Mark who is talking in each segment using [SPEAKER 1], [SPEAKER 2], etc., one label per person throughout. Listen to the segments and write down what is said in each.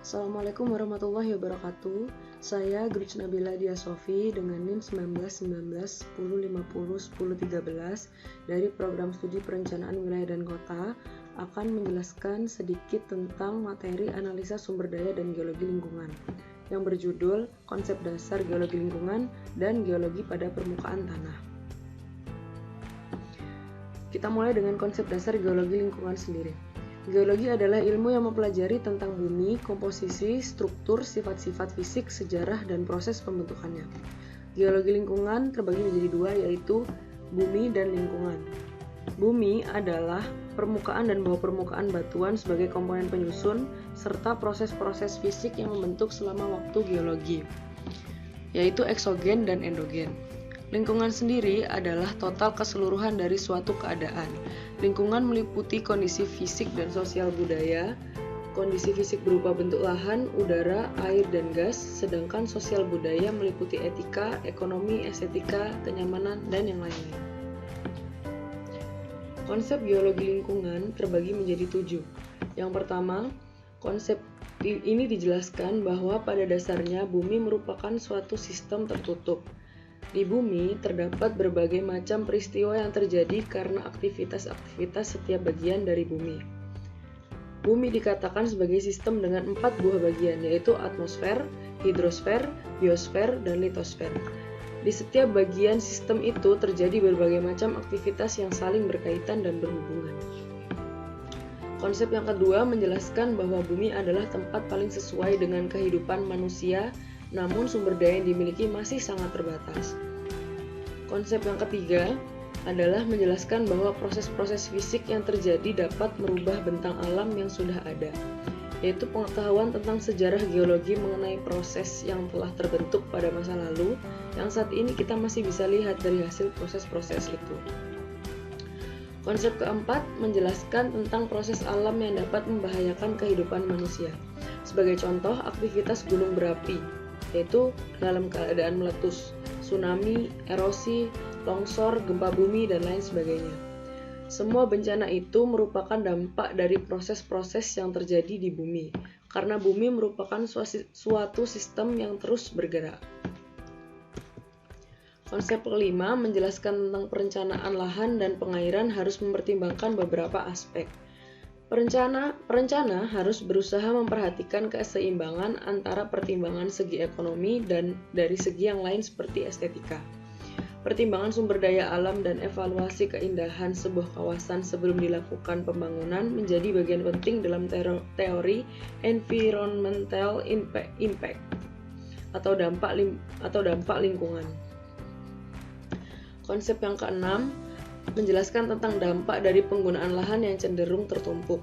[SPEAKER 1] Assalamualaikum warahmatullahi wabarakatuh. Saya Gruj Nabila Dia Sofi dengan NIM 191910501013 dari Program Studi Perencanaan Wilayah dan Kota akan menjelaskan sedikit tentang materi analisa sumber daya dan geologi lingkungan yang berjudul Konsep Dasar Geologi Lingkungan dan Geologi pada Permukaan Tanah. Kita mulai dengan konsep dasar geologi lingkungan sendiri. Geologi adalah ilmu yang mempelajari tentang bumi, komposisi, struktur, sifat-sifat fisik, sejarah, dan proses pembentukannya. Geologi lingkungan terbagi menjadi dua, yaitu bumi dan lingkungan. Bumi adalah permukaan dan bawah permukaan batuan sebagai komponen penyusun, serta proses-proses fisik yang membentuk selama waktu geologi, yaitu eksogen dan endogen. Lingkungan sendiri adalah total keseluruhan dari suatu keadaan. Lingkungan meliputi kondisi fisik dan sosial budaya. Kondisi fisik berupa bentuk lahan, udara, air, dan gas, sedangkan sosial budaya meliputi etika, ekonomi, estetika, kenyamanan, dan yang lainnya. Konsep geologi lingkungan terbagi menjadi 7. Yang pertama, konsep ini dijelaskan bahwa pada dasarnya bumi merupakan suatu sistem tertutup. Di bumi terdapat berbagai macam peristiwa yang terjadi karena aktivitas-aktivitas setiap bagian dari bumi. Bumi dikatakan sebagai sistem dengan 4 buah bagian, yaitu atmosfer, hidrosfer, biosfer, dan litosfer. Di setiap bagian sistem itu terjadi berbagai macam aktivitas yang saling berkaitan dan berhubungan. Konsep yang kedua menjelaskan bahwa bumi adalah tempat paling sesuai dengan kehidupan manusia, namun sumber daya yang dimiliki masih sangat terbatas. Konsep yang ketiga adalah menjelaskan bahwa proses-proses fisik yang terjadi dapat merubah bentang alam yang sudah ada, yaitu pengetahuan tentang sejarah geologi mengenai proses yang telah terbentuk pada masa lalu, yang saat ini kita masih bisa lihat dari hasil proses-proses itu. Konsep keempat menjelaskan tentang proses alam yang dapat membahayakan kehidupan manusia. Sebagai contoh, aktivitas gunung berapi, yaitu dalam keadaan meletus, tsunami, erosi, longsor, gempa bumi, dan lain sebagainya. Semua bencana itu merupakan dampak dari proses-proses yang terjadi di bumi, karena bumi merupakan suatu sistem yang terus bergerak. Konsep kelima menjelaskan tentang perencanaan lahan dan pengairan harus mempertimbangkan beberapa aspek. Perencana harus berusaha memperhatikan keseimbangan antara pertimbangan segi ekonomi dan dari segi yang lain seperti estetika. Pertimbangan sumber daya alam dan evaluasi keindahan sebuah kawasan sebelum dilakukan pembangunan menjadi bagian penting dalam teori environmental impact atau dampak lingkungan. Konsep yang keenam menjelaskan tentang dampak dari penggunaan lahan yang cenderung tertumpuk.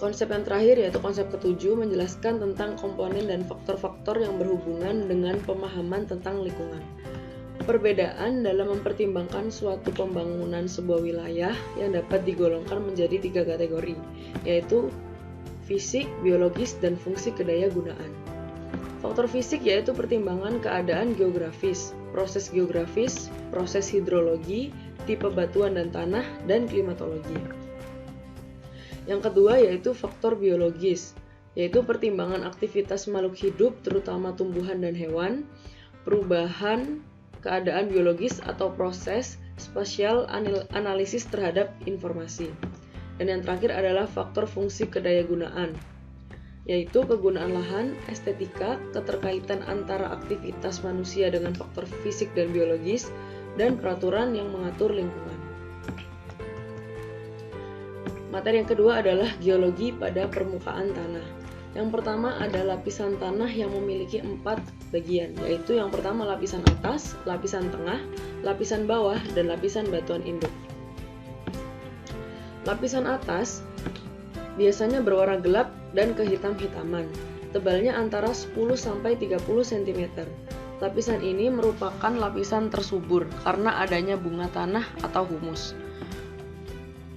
[SPEAKER 1] Konsep yang terakhir yaitu konsep ketujuh menjelaskan tentang komponen dan faktor-faktor yang berhubungan dengan pemahaman tentang lingkungan. Perbedaan dalam mempertimbangkan suatu pembangunan sebuah wilayah yang dapat digolongkan menjadi 3 kategori, yaitu fisik, biologis, dan fungsi kedaya gunaan. Faktor fisik yaitu pertimbangan keadaan geografis, proses geografis, proses hidrologi, tipe batuan dan tanah, dan klimatologi. Yang kedua yaitu faktor biologis, yaitu pertimbangan aktivitas makhluk hidup terutama tumbuhan dan hewan, perubahan keadaan biologis atau proses spasial analisis terhadap informasi. Dan yang terakhir adalah faktor fungsi kedaya gunaan, yaitu kegunaan lahan, estetika, keterkaitan antara aktivitas manusia dengan faktor fisik dan biologis, dan peraturan yang mengatur lingkungan. Materi yang kedua adalah geologi pada permukaan tanah. Yang pertama ada lapisan tanah yang memiliki 4 bagian, yaitu yang pertama lapisan atas, lapisan tengah, lapisan bawah, dan lapisan batuan induk. Lapisan atas biasanya berwarna gelap dan kehitam-hitaman, tebalnya antara 10-30 cm. Lapisan ini merupakan lapisan tersubur karena adanya bunga tanah atau humus.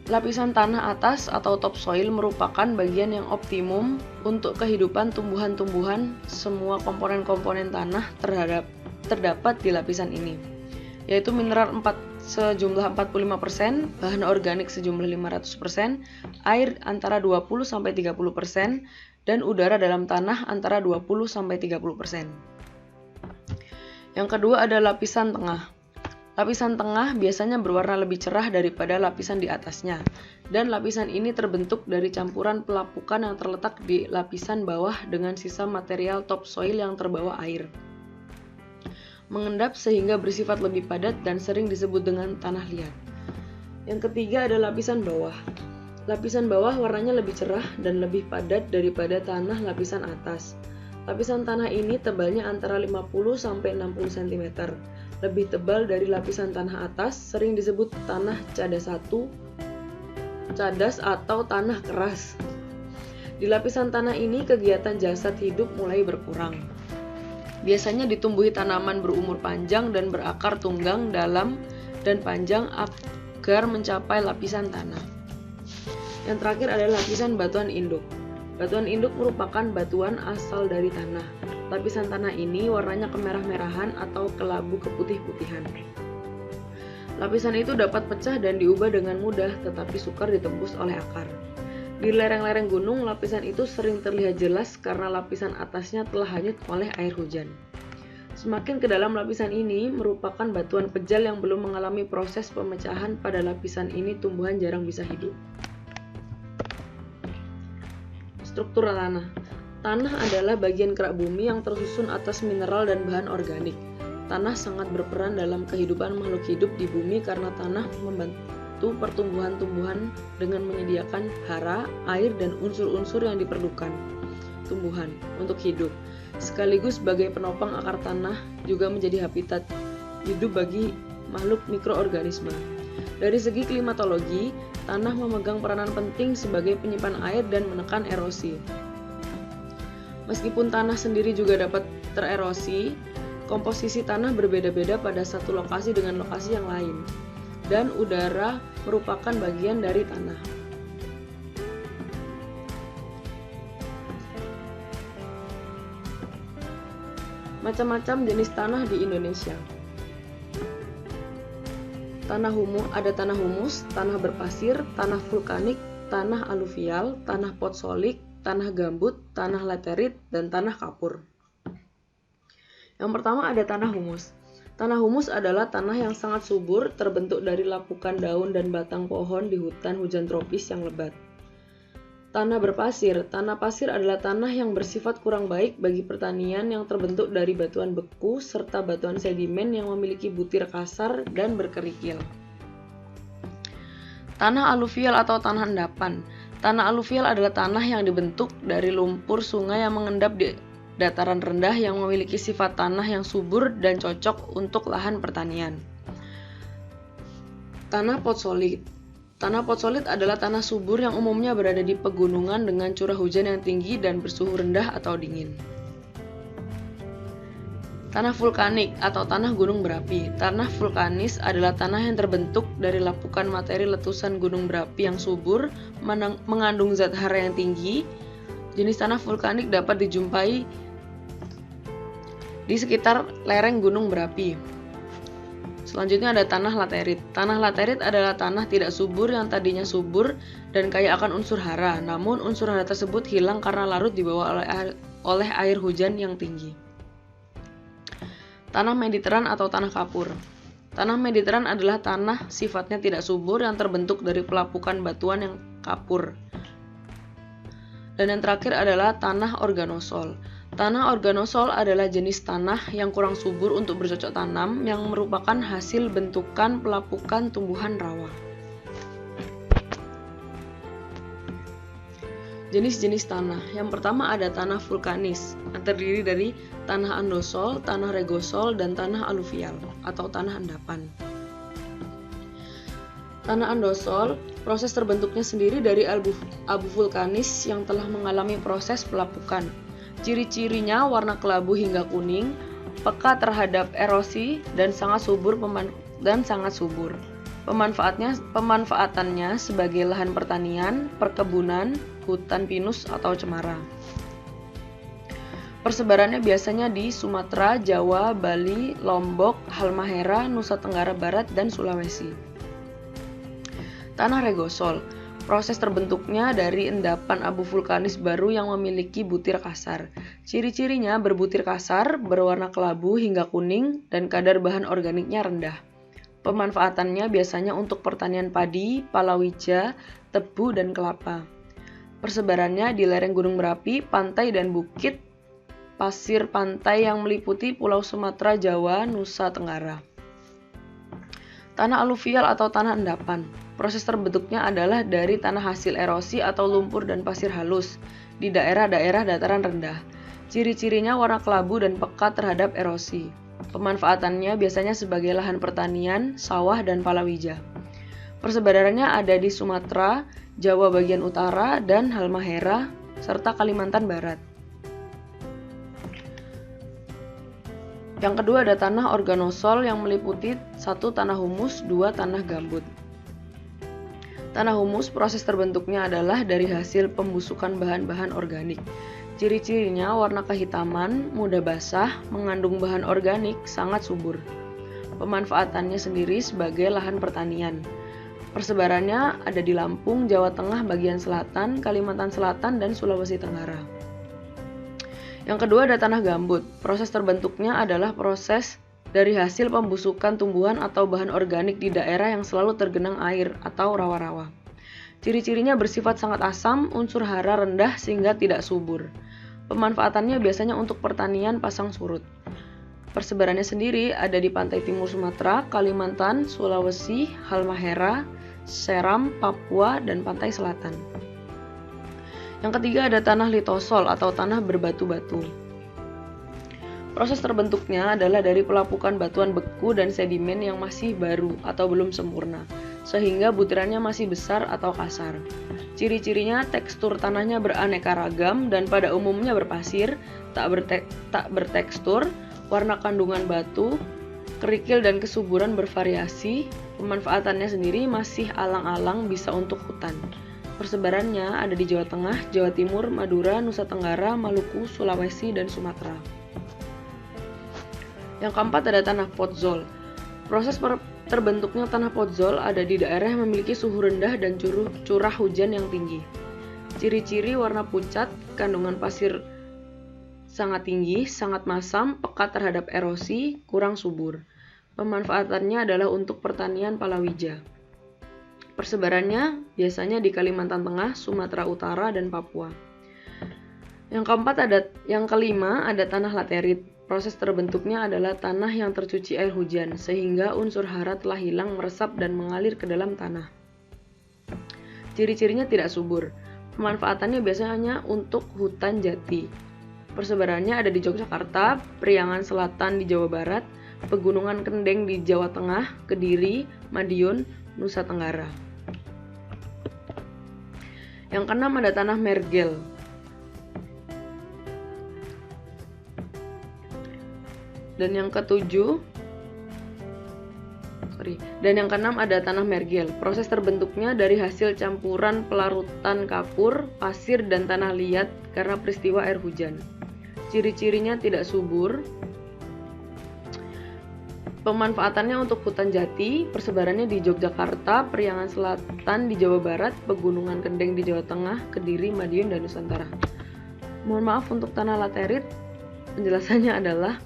[SPEAKER 1] Lapisan tanah atas atau topsoil merupakan bagian yang optimum untuk kehidupan tumbuhan-tumbuhan. Semua komponen-komponen tanah terdapat di lapisan ini, yaitu mineral sejumlah 45%, bahan organik sejumlah 500%, air antara 20-30%, dan udara dalam tanah antara 20-30%. Yang kedua ada lapisan tengah. Lapisan tengah biasanya berwarna lebih cerah daripada lapisan di atasnya, dan lapisan ini terbentuk dari campuran pelapukan yang terletak di lapisan bawah dengan sisa material topsoil yang terbawa air. Mengendap sehingga bersifat lebih padat dan sering disebut dengan tanah liat. Yang ketiga ada lapisan bawah. Lapisan bawah warnanya lebih cerah dan lebih padat daripada tanah lapisan atas. Lapisan tanah ini tebalnya antara 50-60 cm. Lebih tebal dari lapisan tanah atas, sering disebut tanah cadas 1, cadas atau tanah keras. Di lapisan tanah ini kegiatan jasad hidup mulai berkurang. Biasanya ditumbuhi tanaman berumur panjang dan berakar tunggang dalam dan panjang agar mencapai lapisan tanah. Yang terakhir adalah lapisan batuan induk. Batuan induk merupakan batuan asal dari tanah. Lapisan tanah ini warnanya kemerah-merahan atau kelabu keputih-putihan. Lapisan itu dapat pecah dan diubah dengan mudah, tetapi sukar ditembus oleh akar. Di lereng-lereng gunung, lapisan itu sering terlihat jelas karena lapisan atasnya telah hanyut oleh air hujan. Semakin ke dalam lapisan ini merupakan batuan pejal yang belum mengalami proses pemecahan. Pada lapisan ini tumbuhan jarang bisa hidup. Struktur tanah. Tanah adalah bagian kerak bumi yang tersusun atas mineral dan bahan organik. Tanah sangat berperan dalam kehidupan makhluk hidup di bumi karena tanah membantu pertumbuhan tumbuhan dengan menyediakan hara, air, dan unsur-unsur yang diperlukan tumbuhan untuk hidup. Sekaligus sebagai penopang akar tanah juga menjadi habitat hidup bagi makhluk mikroorganisme. Dari segi klimatologi, tanah memegang peranan penting sebagai penyimpan air dan menekan erosi. Meskipun tanah sendiri juga dapat tererosi, komposisi tanah berbeda-beda pada satu lokasi dengan lokasi yang lain, dan udara merupakan bagian dari tanah. Macam-macam jenis tanah di Indonesia. Ada tanah humus, tanah berpasir, tanah vulkanik, tanah aluvial, tanah potsolik, tanah gambut, tanah laterit, dan tanah kapur. Yang pertama ada tanah humus. Tanah humus adalah tanah yang sangat subur, terbentuk dari lapukan daun dan batang pohon di hutan hujan tropis yang lebat. Tanah berpasir. Tanah pasir adalah tanah yang bersifat kurang baik bagi pertanian yang terbentuk dari batuan beku serta batuan sedimen yang memiliki butir kasar dan berkerikil. Tanah aluvial atau tanah endapan. Tanah aluvial adalah tanah yang dibentuk dari lumpur sungai yang mengendap di dataran rendah yang memiliki sifat tanah yang subur dan cocok untuk lahan pertanian. Tanah potsolit. Tanah potsolit adalah tanah subur yang umumnya berada di pegunungan dengan curah hujan yang tinggi dan bersuhu rendah atau dingin. Tanah vulkanik atau tanah gunung berapi. Tanah vulkanis adalah tanah yang terbentuk dari lapukan materi letusan gunung berapi yang subur, mengandung zat hara yang tinggi. Jenis tanah vulkanik dapat dijumpai di sekitar lereng gunung berapi. Selanjutnya ada tanah laterit. Tanah laterit adalah tanah tidak subur yang tadinya subur dan kaya akan unsur hara, namun unsur hara tersebut hilang karena larut dibawa oleh air hujan yang tinggi. Tanah mediteran atau tanah kapur. Tanah mediteran adalah tanah sifatnya tidak subur yang terbentuk dari pelapukan batuan yang kapur. Dan yang terakhir adalah tanah organosol. Tanah organosol adalah jenis tanah yang kurang subur untuk bercocok tanam yang merupakan hasil bentukan pelapukan tumbuhan rawa. Jenis-jenis tanah. Yang pertama ada tanah vulkanis, yang terdiri dari tanah andosol, tanah regosol, dan tanah aluvial atau tanah endapan. Tanah andosol, proses terbentuknya sendiri dari abu vulkanis yang telah mengalami proses pelapukan. Ciri-cirinya warna kelabu hingga kuning, peka terhadap erosi, dan sangat subur. Pemanfaatannya sebagai lahan pertanian, perkebunan, hutan pinus atau cemara. Persebarannya biasanya di Sumatera, Jawa, Bali, Lombok, Halmahera, Nusa Tenggara Barat, dan Sulawesi. Tanah regosol. Proses terbentuknya dari endapan abu vulkanis baru yang memiliki butir kasar. Ciri-cirinya berbutir kasar, berwarna kelabu hingga kuning, dan kadar bahan organiknya rendah. Pemanfaatannya biasanya untuk pertanian padi, palawija, tebu, dan kelapa. Persebarannya di lereng gunung berapi, pantai dan bukit pasir pantai yang meliputi Pulau Sumatera, Jawa, Nusa Tenggara. Tanah aluvial atau tanah endapan. Proses terbentuknya adalah dari tanah hasil erosi atau lumpur dan pasir halus di daerah-daerah dataran rendah. Ciri-cirinya warna kelabu dan pekat terhadap erosi. Pemanfaatannya biasanya sebagai lahan pertanian, sawah, dan palawija. Persebarannya ada di Sumatera, Jawa bagian utara, dan Halmahera, serta Kalimantan Barat. Yang kedua ada tanah organosol yang meliputi 1 tanah humus, 2 tanah gambut. Tanah humus proses terbentuknya adalah dari hasil pembusukan bahan-bahan organik. Ciri-cirinya warna kehitaman, mudah basah, mengandung bahan organik, sangat subur. Pemanfaatannya sendiri sebagai lahan pertanian. Persebarannya ada di Lampung, Jawa Tengah bagian selatan, Kalimantan Selatan, dan Sulawesi Tenggara. Yang kedua ada tanah gambut. Proses terbentuknya adalah proses dari hasil pembusukan tumbuhan atau bahan organik di daerah yang selalu tergenang air atau rawa-rawa. Ciri-cirinya bersifat sangat asam, unsur hara rendah sehingga tidak subur. Pemanfaatannya biasanya untuk pertanian pasang surut. Persebarannya sendiri ada di pantai timur Sumatera, Kalimantan, Sulawesi, Halmahera, Seram, Papua, dan pantai selatan. Yang ketiga ada tanah litosol atau tanah berbatu-batu. Proses terbentuknya adalah dari pelapukan batuan beku dan sedimen yang masih baru atau belum sempurna, sehingga butirannya masih besar atau kasar. Ciri-cirinya tekstur tanahnya beraneka ragam dan pada umumnya berpasir, tak bertekstur, warna kandungan batu, kerikil dan kesuburan bervariasi. Pemanfaatannya sendiri masih alang-alang, bisa untuk hutan. Persebarannya ada di Jawa Tengah, Jawa Timur, Madura, Nusa Tenggara, Maluku, Sulawesi, dan Sumatera. Yang keempat ada tanah podzol. Proses terbentuknya tanah podzol ada di daerah yang memiliki suhu rendah dan curah hujan yang tinggi. Ciri-ciri warna pucat, kandungan pasir sangat tinggi, sangat masam, pekat terhadap erosi, kurang subur. Pemanfaatannya adalah untuk pertanian palawija. Persebarannya biasanya di Kalimantan Tengah, Sumatera Utara, dan Papua. Yang kelima ada tanah laterit. Proses terbentuknya adalah tanah yang tercuci air hujan, sehingga unsur hara telah hilang, meresap, dan mengalir ke dalam tanah. Ciri-cirinya tidak subur. Pemanfaatannya biasanya untuk hutan jati. Persebarannya ada di Yogyakarta, Priangan Selatan di Jawa Barat, Pegunungan Kendeng di Jawa Tengah, Kediri, Madiun, Nusa Tenggara. Yang keenam ada tanah mergel. Dan yang keenam ada tanah mergel. Proses terbentuknya dari hasil campuran pelarutan kapur, pasir, dan tanah liat karena peristiwa air hujan. Ciri-cirinya tidak subur. Pemanfaatannya untuk hutan jati. Persebarannya di Yogyakarta, Priangan Selatan di Jawa Barat, Pegunungan Kendeng di Jawa Tengah, Kediri, Madiun, dan Nusantara. Mohon maaf untuk tanah laterit. Penjelasannya adalah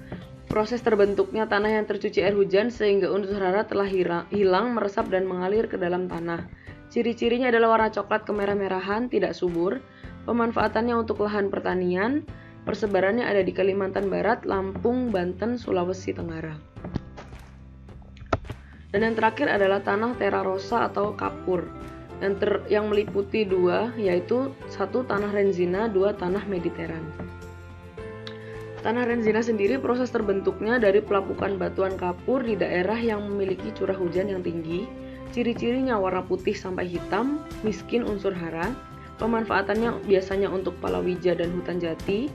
[SPEAKER 1] proses terbentuknya tanah yang tercuci air hujan sehingga unsur hara telah hilang, meresap, dan mengalir ke dalam tanah. Ciri-cirinya adalah warna coklat kemerah-merahan, tidak subur. Pemanfaatannya untuk lahan pertanian. Persebarannya ada di Kalimantan Barat, Lampung, Banten, Sulawesi Tenggara. Dan yang terakhir adalah tanah terra rosa atau kapur yang meliputi 2, yaitu 1 tanah renzina, 2 tanah mediteran. Tanah renzina sendiri proses terbentuknya dari pelapukan batuan kapur di daerah yang memiliki curah hujan yang tinggi. Ciri-cirinya warna putih sampai hitam, miskin unsur hara. Pemanfaatannya biasanya untuk palawija dan hutan jati.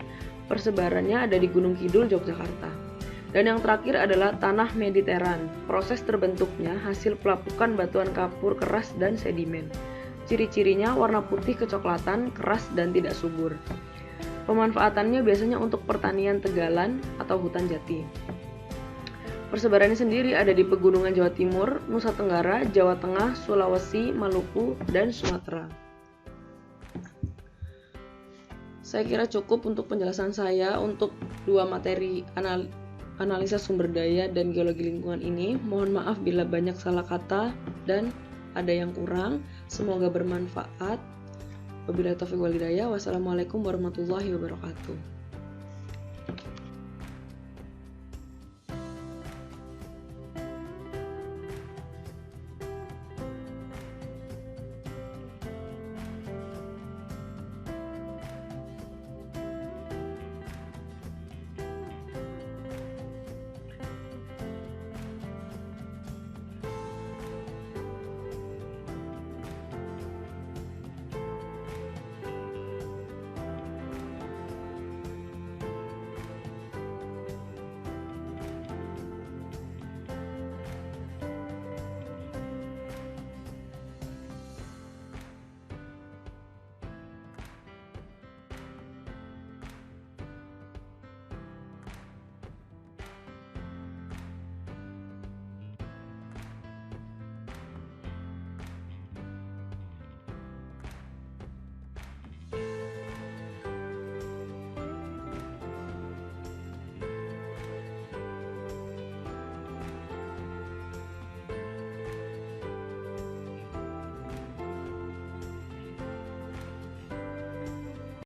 [SPEAKER 1] Persebarannya ada di Gunung Kidul, Yogyakarta. Dan yang terakhir adalah tanah mediteran. Proses terbentuknya hasil pelapukan batuan kapur keras dan sedimen. Ciri-cirinya warna putih kecoklatan, keras, dan tidak subur. Pemanfaatannya biasanya untuk pertanian tegalan atau hutan jati. persebarannya sendiri ada di pegunungan Jawa Timur, Nusa Tenggara, Jawa Tengah, Sulawesi, Maluku, dan Sumatera. Saya kira cukup untuk penjelasan saya untuk dua materi analisa sumber daya dan geologi lingkungan ini. Mohon maaf bila banyak salah kata dan ada yang kurang. Semoga bermanfaat. Wabillahi taufiq wal hidayah. Wassalamualaikum warahmatullahi wabarakatuh.